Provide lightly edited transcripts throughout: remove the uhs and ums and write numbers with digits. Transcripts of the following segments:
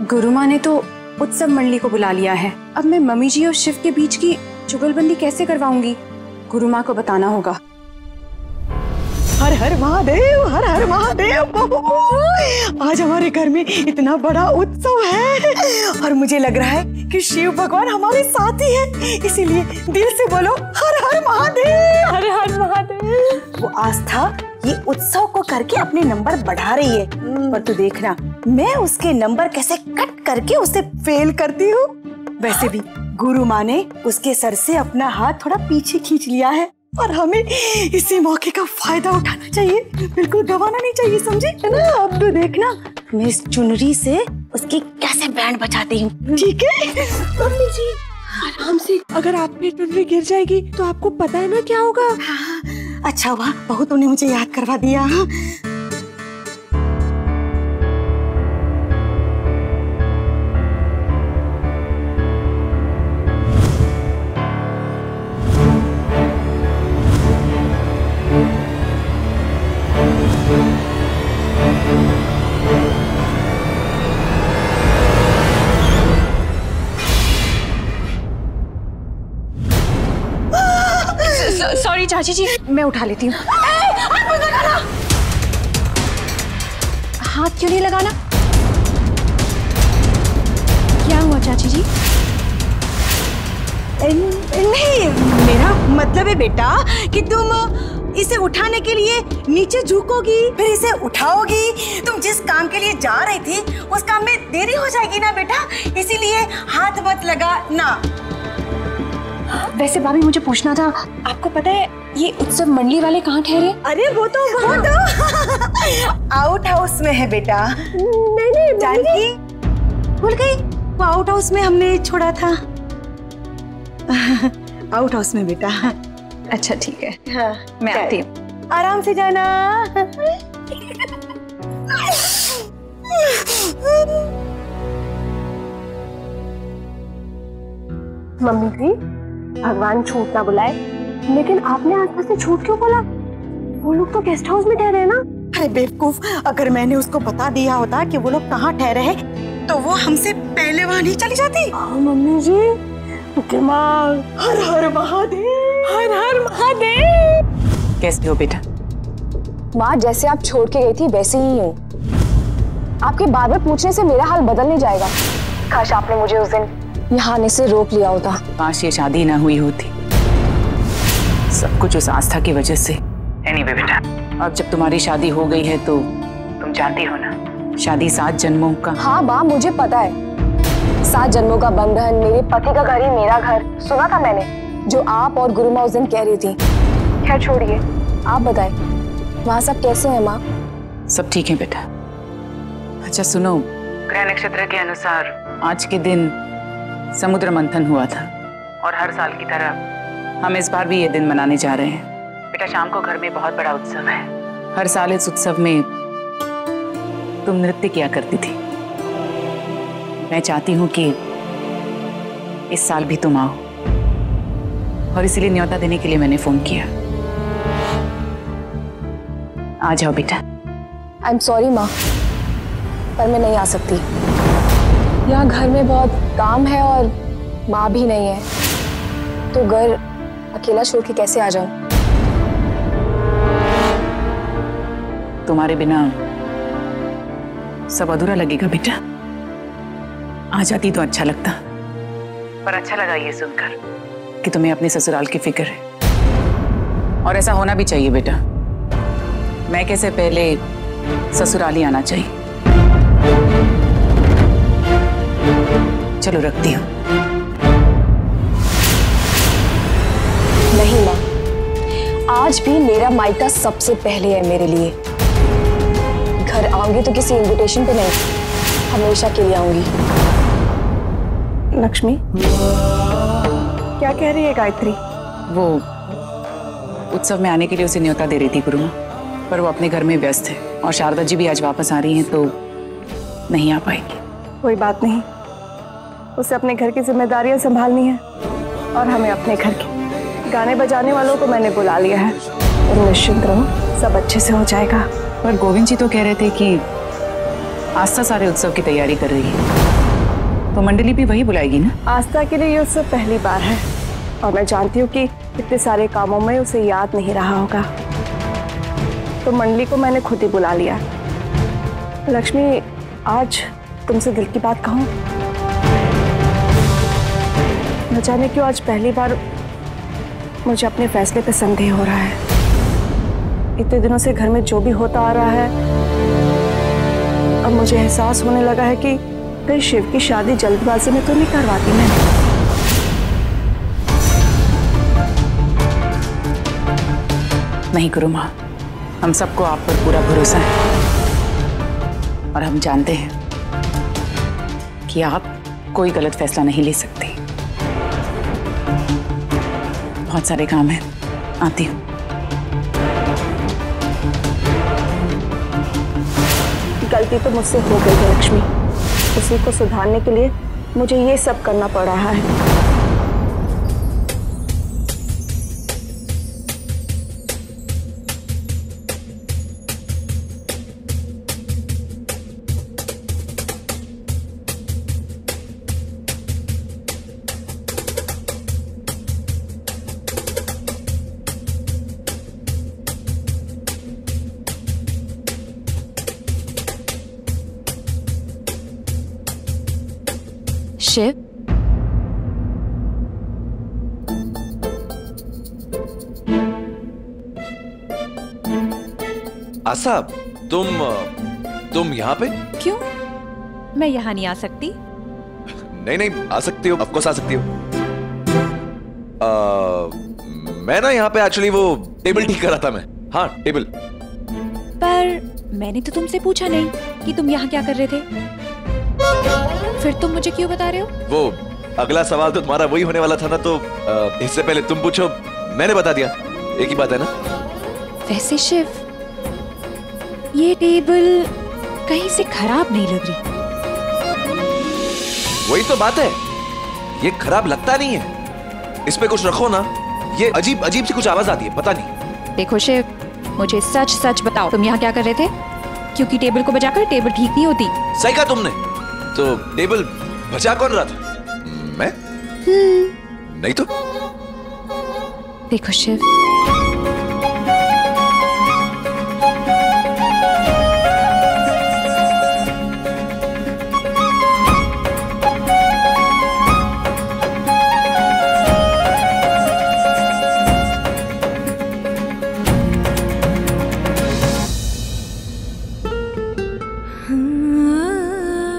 गुरु माँ ने तो उत्सव मंडली को बुला लिया है। अब मैं मम्मी जी और शिव के बीच की जुगलबंदी कैसे करवाऊंगी? गुरु माँ को बताना होगा। हर हर महादेव, हर हर महादेव। आज हमारे घर में इतना बड़ा उत्सव है और मुझे लग रहा है कि शिव भगवान हमारे साथ ही है, इसीलिए दिल से बोलो हर हर महादेव, हर हर महादेव। वो आस्था ये उत्सव को करके अपने नंबर बढ़ा रही है, पर तू देखना मैं उसके नंबर कैसे कट करके उसे फेल करती हूँ। वैसे भी गुरु माँ ने उसके सर से अपना हाथ थोड़ा पीछे खींच लिया है और हमें इसी मौके का फायदा उठाना चाहिए, बिल्कुल गंवाना नहीं चाहिए, समझे है ना? अब तो देखना मैं इस चुनरी से उसकी कैसे बैंड बजाती हूँ, ठीक है? मम्मी जी आराम से, अगर आप पे चुनरी गिर जाएगी तो आपको पता है ना क्या होगा। हाँ, अच्छा हुआ बहू तुमने मुझे याद करवा दिया। हाँ? सॉरी चाची जी, मैं उठा लेती हूँ। हाथ मत लगाना। हाथ क्यों नहीं लगाना? क्या हुआ चाची जी? नहीं, मेरा मतलब है बेटा कि तुम इसे उठाने के लिए नीचे झुकोगी, फिर इसे उठाओगी। तुम जिस काम के लिए जा रही थी उस काम में देरी हो जाएगी ना बेटा, इसीलिए हाथ मत लगाना। वैसे भाभी मुझे पूछना था, आपको पता है ये उत्सव मंडली वाले कहाँ ठहरे? अरे वो तो आउट हाउस में है बेटा। नहीं जानकी भूल गई, वो आउट हाउस में हमने छोड़ा था। आउट हाउस में बेटा। अच्छा ठीक है, हाँ, मैं आती हूँ। आराम से जाना। मम्मी जी भगवान झूठ ना बुलाए, लेकिन आपने आस्था से झूठ क्यों बोला? वो लोग तो गेस्ट हाउस में ठहरे हैं ना। अरे बेवकूफ, अगर मैंने उसको बता दिया होता कि वो लोग कहाँ ठहरे हैं तो वो हमसे पहले वहाँ नहीं चली जाती। मम्मी जी दिमाग। हर हर महादेव, हर हर महादेव। कैसे हो बेटा? माँ जैसे आप छोड़ के गई थी वैसे ही हूँ। आपके बार बार पूछने से मेरा हाल बदल नहीं जाएगा। काश आपने मुझे उस दिन यहाँ आने से रोक लिया होता। काश ये शादी ना हुई होती, सब कुछ उस आस्था की वजह से। एनीवे बेटा, अब जब तुम्हारी शादी हो गई है तो तुम जानती हो ना, शादी 7 जन्मों का। हाँ माँ मुझे पता है, 7 जन्मों का बंधन, मेरे पति का घर ही मेरा घर, सुना था मैंने जो आप और गुरु माँ उस दिन कह रही थी। खैर छोड़िए, आप बताएं वहाँ सब कैसे हैं माँ? सब ठीक है बेटा। अच्छा सुनो, ग्रह नक्षत्र के अनुसार आज के दिन समुद्र मंथन हुआ था और हर साल की तरह हम इस बार भी ये दिन मनाने जा रहे हैं। बेटा शाम को घर में बहुत बड़ा उत्सव है। हर साल इस उत्सव में तुम नृत्य किया करती थी। मैं चाहती हूँ कि इस साल भी तुम आओ और इसीलिए न्योता देने के लिए मैंने फोन किया। आ जाओ बेटा। आई एम सॉरी माँ, पर मैं नहीं आ सकती। यहाँ घर में बहुत काम है और माँ भी नहीं है, तो घर अकेला छोड़ के कैसे आ जाऊं? तुम्हारे बिना सब अधूरा लगेगा बेटा। आ जाती तो अच्छा लगता, पर अच्छा लगा ये सुनकर कि तुम्हें अपने ससुराल की फिक्र है, और ऐसा होना भी चाहिए बेटा। मैं कैसे पहले ससुराल ही आना चाहिए। चलो रखती हूँ। नहीं माँ, आज भी मेरा मायका सबसे पहले है मेरे लिए। घर आऊंगी तो किसी इनविटेशन पे नहीं, हमेशा के लिए आऊंगी। लक्ष्मी क्या कह रही है गायत्री? वो उत्सव में आने के लिए उसे न्योता दे रही थी गुरु माँ, पर वो अपने घर में व्यस्त है और शारदा जी भी आज वापस आ रही हैं तो नहीं आ पाएंगी। कोई बात नहीं, उसे अपने घर की जिम्मेदारियां संभालनी है और हमें अपने घर की। गाने बजाने वालों को मैंने बुला लिया है और निश्चिंत रहो, सब अच्छे से हो जाएगा। पर गोविंद जी तो कह रहे थे कि आस्था सारे उत्सव की तैयारी कर रही है। तो मंडली भी वही बुलाएगी ना? आस्था के लिए ये उत्सव पहली बार है और मैं जानती हूँ कि इतने सारे कामों में उसे याद नहीं रहा होगा, तो मंडली को मैंने खुद ही बुला लिया। लक्ष्मी, आज तुमसे दिल की बात कहूँ, न जाने क्यों आज पहली बार मुझे अपने फैसले पे संदेह हो रहा है। इतने दिनों से घर में जो भी होता आ रहा है, अब मुझे एहसास होने लगा है कि कहीं शिव की शादी जल्दबाजी में तो नहीं करवाती मैं। नहीं गुरु माँ, हम सबको आप पर पूरा भरोसा है और हम जानते हैं कि आप कोई गलत फैसला नहीं ले सकते। बहुत सारे काम हैं, आती हूँ। गलती तो मुझसे हो गई है लक्ष्मी, उसी को सुधारने के लिए मुझे ये सब करना पड़ रहा है। शिव, आशा, तुम यहाँ पे? क्यों? मैं यहाँ नहीं आ सकती? नहीं, आ सकती हो, ऑफ कोर्स आ सकती हो। मैं ना यहाँ पे एक्चुअली वो टेबल ठीक कर रहा था मैं। हाँ, टेबल। पर मैंने तो तुमसे पूछा नहीं कि तुम यहाँ क्या कर रहे थे। फिर तुम मुझे क्यों बता रहे हो? वो अगला सवाल तो तुम्हारा वही होने वाला था ना, तो इससे पहले तुम पूछो, मैंने बता दिया। एक ही बात है ना। वैसे शिव, ये टेबल कहीं से खराब नहीं लग रही। वही तो बात है, ये खराब लगता नहीं है। इस पे कुछ रखो ना, ये अजीब अजीब सी कुछ आवाज आती है, पता नहीं। देखो शिव, मुझे सच सच बताओ, तुम यहाँ क्या कर रहे थे? क्योंकि टेबल को बजाकर टेबल ठीक नहीं होती। सही कहा तुमने। तो टेबल बचा कौन रहा था? मैं? नहीं तो। देखो शिव,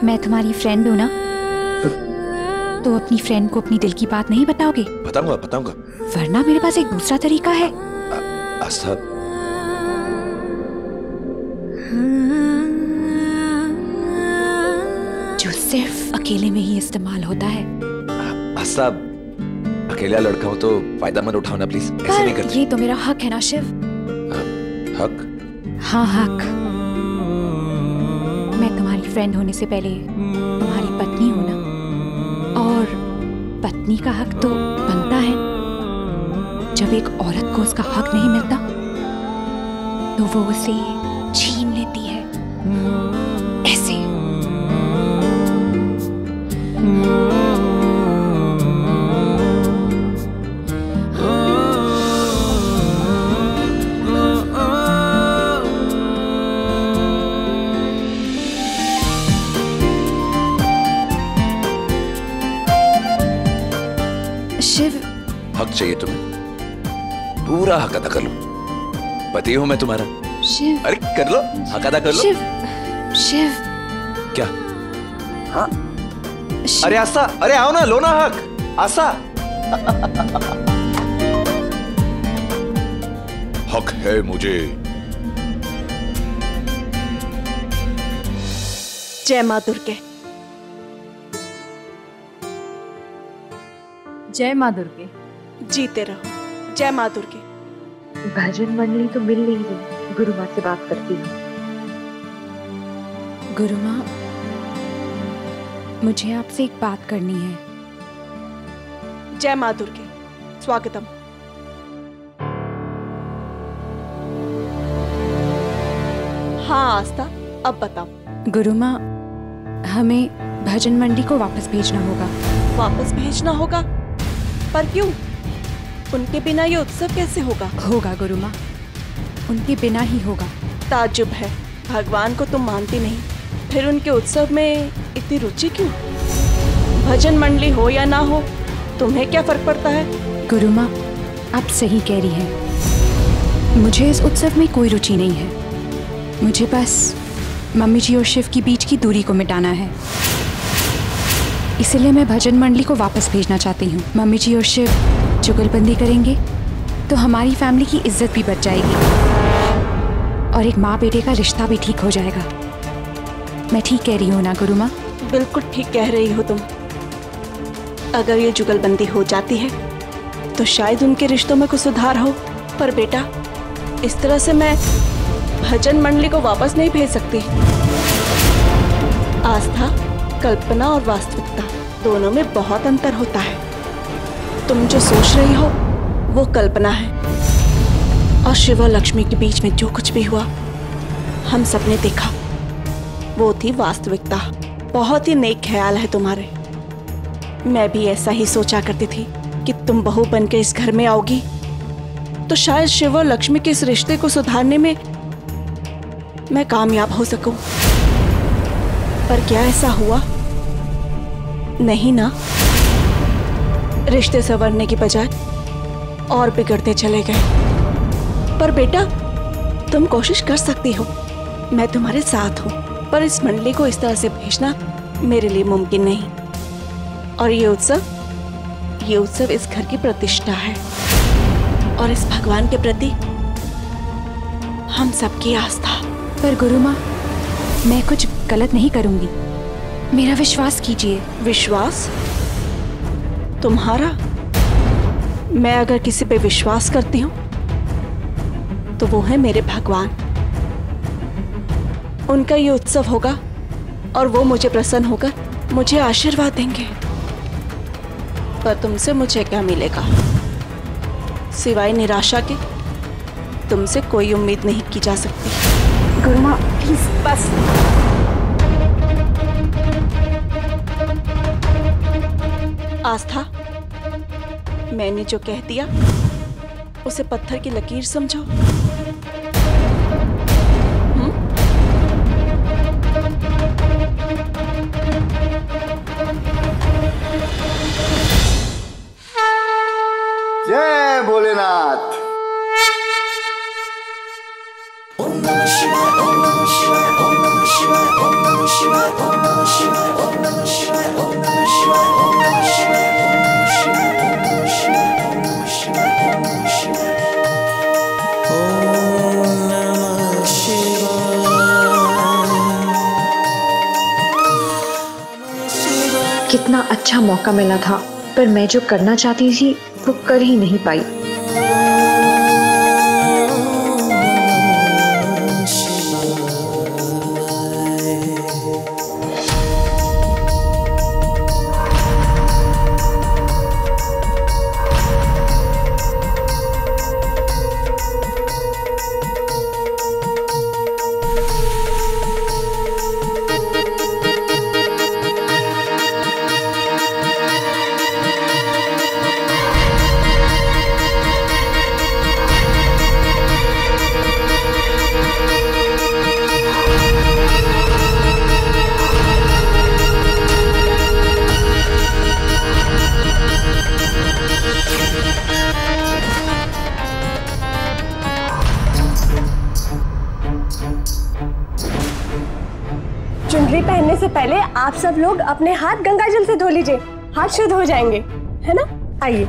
मैं तुम्हारी फ्रेंड हूँ ना, तो अपनी फ्रेंड को अपनी दिल की बात नहीं बताओगे? बताऊंगा। वरना मेरे पास एक दूसरा तरीका है। आस्था, जो सिर्फ अकेले में ही इस्तेमाल होता है। आस्था, अकेला लड़का हो तो फायदा मत उठाओ ना प्लीज, ऐसे नहीं करते। ये तो मेरा हक है ना शिव। हक? हाँ, हक। मैं तुम्हारी फ्रेंड होने से पहले तुम्हारी पत्नी हूं ना, और पत्नी का हक तो बनता है। जब एक औरत को उसका हक नहीं मिलता तो वो उसे छीन लेती है, ऐसे। शिव, हक चाहिए तुम्हें? पूरा हक अदा कर लो, पति हूं मैं तुम्हारा। शिव, अरे कर लो, हक अदा कर लो। शिव, शिव। क्या? हाँ? अरे आस्था, अरे आओ ना, लो ना हक। आस्था। हक है मुझे। जय माँ दुर्गे। जय माँ दुर्गे। जीते रहो। जय माँ दुर्गे। भजन मंडली तो मिल नहीं रही, गुरु माँ से बात करती हूँ। गुरु माँ, मुझे आपसे एक बात करनी है। जय माँ दुर्गे। स्वागतम। हाँ आस्था, अब बताओ। गुरु माँ, हमें भजन मंडी को वापस भेजना होगा। वापस भेजना होगा? पर क्यों? उनके बिना ये उत्सव कैसे होगा? होगा गुरु माँ, उनके बिना ही होगा। ताज्जुब है, भगवान को तुम मानती नहीं, फिर उनके उत्सव में इतनी रुचि क्यों? भजन मंडली हो या ना हो, तुम्हें क्या फर्क पड़ता है? गुरु माँ, आप सही कह रही हैं। मुझे इस उत्सव में कोई रुचि नहीं है। मुझे बस मम्मी जी और शिव की बीच की दूरी को मिटाना है। इसलिए मैं भजन मंडली को वापस भेजना चाहती हूँ। मम्मी जी और शिव जुगलबंदी करेंगे तो हमारी फैमिली की इज्जत भी बच जाएगी और एक माँ बेटे का रिश्ता भी ठीक हो जाएगा। मैं ठीक कह रही हूँ ना गुरु माँ? बिल्कुल ठीक कह रही हो तुम। अगर ये जुगलबंदी हो जाती है तो शायद उनके रिश्तों में कुछ सुधार हो। पर बेटा, इस तरह से मैं भजन मंडली को वापस नहीं भेज सकती। आस्था, कल्पना और वास्तविकता दोनों में बहुत अंतर होता है। तुम जो सोच रही हो वो कल्पना है, और शिव और लक्ष्मी के बीच में जो कुछ भी हुआ हम सबने देखा, वो थी वास्तविकता। बहुत ही नेक ख्याल है तुम्हारे। मैं भी ऐसा ही सोचा करती थी कि तुम बहू बनकर इस घर में आओगी तो शायद शिव और लक्ष्मी के इस रिश्ते को सुधारने में मैं कामयाब हो सकूं। पर क्या ऐसा हुआ? नहीं ना। रिश्ते संवरने की बजाय और बिगड़ते चले गए। पर बेटा, तुम कोशिश कर सकती हो, मैं तुम्हारे साथ हूं। पर इस मंडली को इस तरह से भेजना मेरे लिए मुमकिन नहीं। और ये उत्सव इस घर की प्रतिष्ठा है और इस भगवान के प्रति हम सबकी आस्था। पर गुरु माँ, मैं कुछ गलत नहीं करूंगी, मेरा विश्वास कीजिए। विश्वास? तुम्हारा? मैं अगर किसी पे विश्वास करती हूँ तो वो है मेरे भगवान। उनका ये उत्सव होगा और वो मुझे प्रसन्न होकर मुझे आशीर्वाद देंगे। पर तुमसे मुझे क्या मिलेगा? सिवाय निराशा के तुमसे कोई उम्मीद नहीं की जा सकती। गुरु माँ प्लीज बस। आस्था, मैंने जो कह दिया उसे पत्थर की लकीर समझो। जय भोलेनाथ। कितना अच्छा मौका मिला था, पर मैं जो करना चाहती थी वो कर ही नहीं पाई। चुनरी पहनने से पहले आप सब लोग अपने हाथ गंगा जल से धो लीजिए, हाथ शुद्ध हो जाएंगे, है ना? आइए।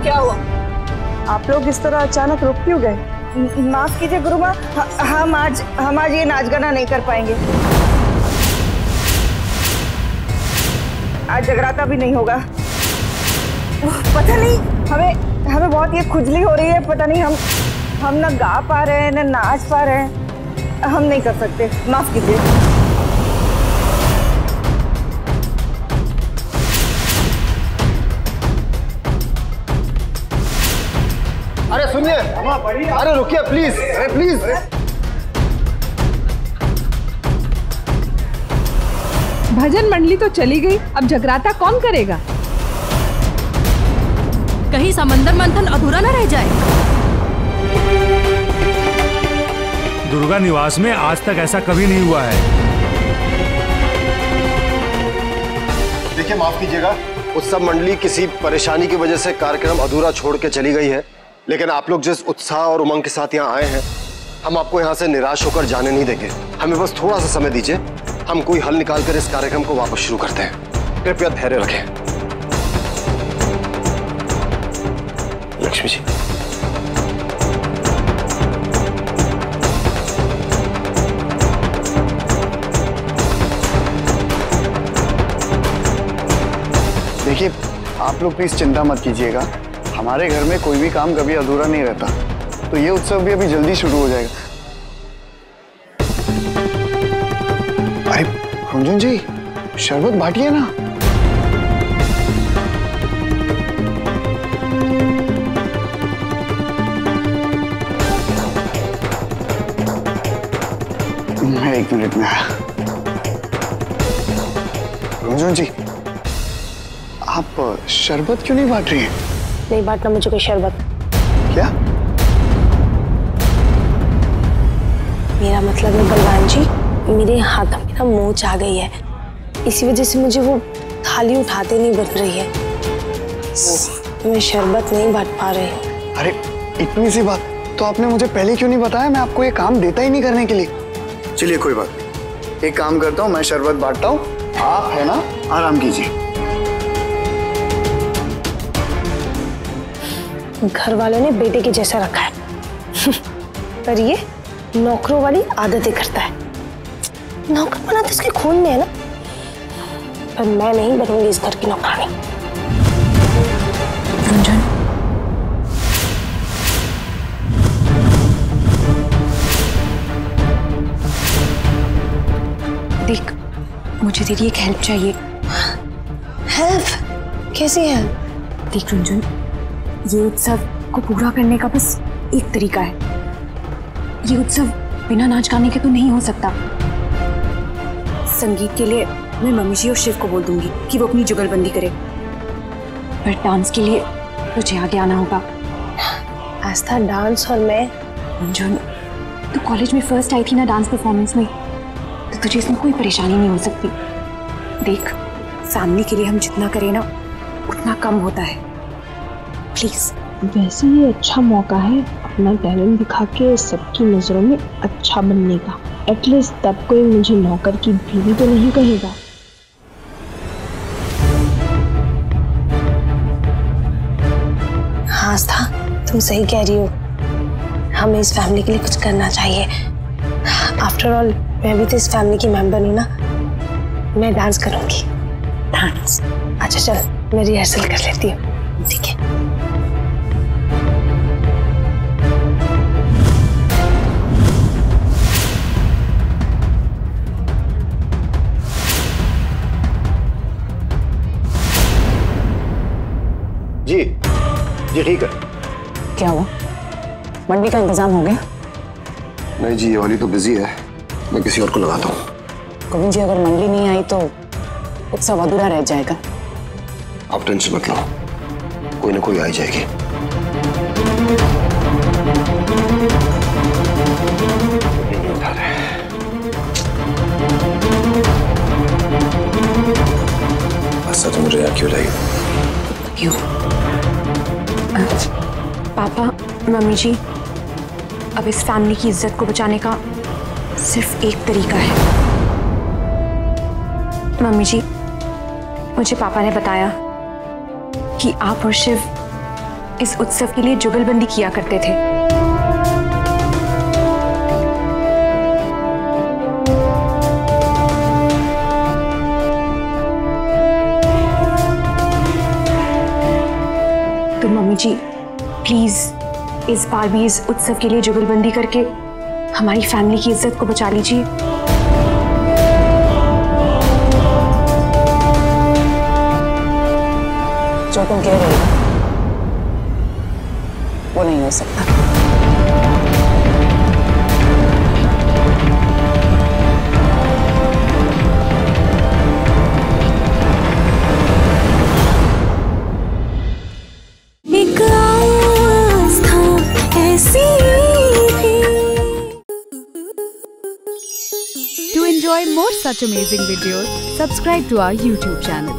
क्या हुआ? आप लोग इस तरह अचानक रुक क्यों गए? माफ कीजिए गुरु माँ, हम आज ये नाच गाना नहीं कर पाएंगे। आज जगराता भी नहीं होगा। पता नहीं हमें बहुत ये खुजली हो रही है। पता नहीं हम ना गा पा रहे हैं ना नाच पा रहे हैं। हम नहीं कर सकते, माफ कीजिए। अरे सुनिए, अरे रुकिए प्लीज, अरे प्लीज। भजन मंडली तो चली गई, अब जगराता कौन करेगा? कहीं समंदर मंथन अधूरा न रह जाए। दुर्गा निवास में आज तक ऐसा कभी नहीं हुआ है। देखिए माफ कीजिएगा, उत्सव मंडली किसी परेशानी की वजह से कार्यक्रम अधूरा छोड़ के चली गई है, लेकिन आप लोग जिस उत्साह और उमंग के साथ यहाँ आए हैं, हम आपको यहाँ से निराश होकर जाने नहीं देंगे। हमें बस थोड़ा सा समय दीजिए, हम कोई हल निकालकर इस कार्यक्रम को वापस शुरू करते हैं। कृपया धैर्य रखें। लक्ष्मी जी, देखिए आप लोग प्लीज चिंता मत कीजिएगा, हमारे घर में कोई भी काम कभी अधूरा नहीं रहता, तो ये उत्सव भी अभी जल्दी शुरू हो जाएगा। अरे रुंझुन जी, शरबत बांटिए ना। मैं 1 मिनट में आया। रुंझुन जी, आप शरबत क्यों नहीं बांट रही हैं? नहीं बांटना मुझे कोई शरबत। क्या? मेरा मतलब है बलवान जी, मेरे हाथ में ना मोच आ गई है, इसी वजह से मुझे वो थाली उठाते नहीं बन रही है, मैं शरबत नहीं बांट पा रही हूँ। अरे इतनी सी बात तो आपने मुझे पहले क्यों नहीं बताया? मैं आपको ये काम देता ही नहीं करने के लिए। चलिए कोई बात नहीं, एक काम करता हूँ, मैं शरबत बांटता हूँ, आप है ना आराम कीजिए। घर वालों ने बेटे के जैसा रखा है पर ये नौकरों वाली आदतें करता है। नौकर बना तो इसके खून में है ना, पर मैं नहीं बनूंगी इस घर की नौकरानी। रुंझुन, देख, मुझे तेरी एक हेल्प चाहिए। हेल्प? कैसी हेल्प? देख रुंझुन, ये उत्सव को पूरा करने का बस एक तरीका है। ये उत्सव बिना नाच गाने के तो नहीं हो सकता। संगीत के लिए मैं मम्मी जी और शिव को बोल दूंगी कि वो अपनी जुगलबंदी करे, पर डांस के लिए तुझे आगे आना होगा। आस्था, डांस और मैं? रुंझुन, तू कॉलेज में फर्स्ट आई थी ना डांस परफॉर्मेंस में, तो तुझे इसमें कोई परेशानी नहीं हो सकती। देख, फैमिली के लिए हम जितना करें ना उतना कम होता है, प्लीज। वैसे ये अच्छा मौका है अपना टैलेंट दिखा के सबकी नजरों में अच्छा बनने का। एटलीस्ट तब कोई मुझे नौकर की बीवी तो नहीं कहेगा। हाँ आस्था, तुम सही कह रही हो, हमें इस फैमिली के लिए कुछ करना चाहिए। आफ्टर ऑल मैं भी तो इस फैमिली की मेंबर हूँ ना। मैं डांस करूंगी। डांस? अच्छा चल, मैं रिहर्सल कर लेती हूँ। ठीक है। जी जी ठीक है। क्या हुआ? मंडी का इंतजाम हो गया? नहीं जी, ये वाली तो बिजी है, मैं किसी और को लगाता हूँ। गोविंद जी, अगर मंडी नहीं आई तो उत्सव अधूरा रह जाएगा। आप टेंशन मत लो, कोई ना कोई आ ही जाएगी। ऐसा तो मुझे क्यों लगी? क्यों? पापा, मम्मी जी, अब इस फैमिली की इज्जत को बचाने का सिर्फ एक तरीका है। मम्मी जी, मुझे पापा ने बताया कि आप और शिव इस उत्सव के लिए जुगलबंदी किया करते थे। तो मम्मी जी, प्लीज इस बार भी इस उत्सव के लिए जुगलबंदी करके हमारी फैमिली की इज्जत को बचा लीजिए। जो तुम कह रही हो वो नहीं हो सकता। To enjoy more such amazing videos, subscribe to our YouTube channel.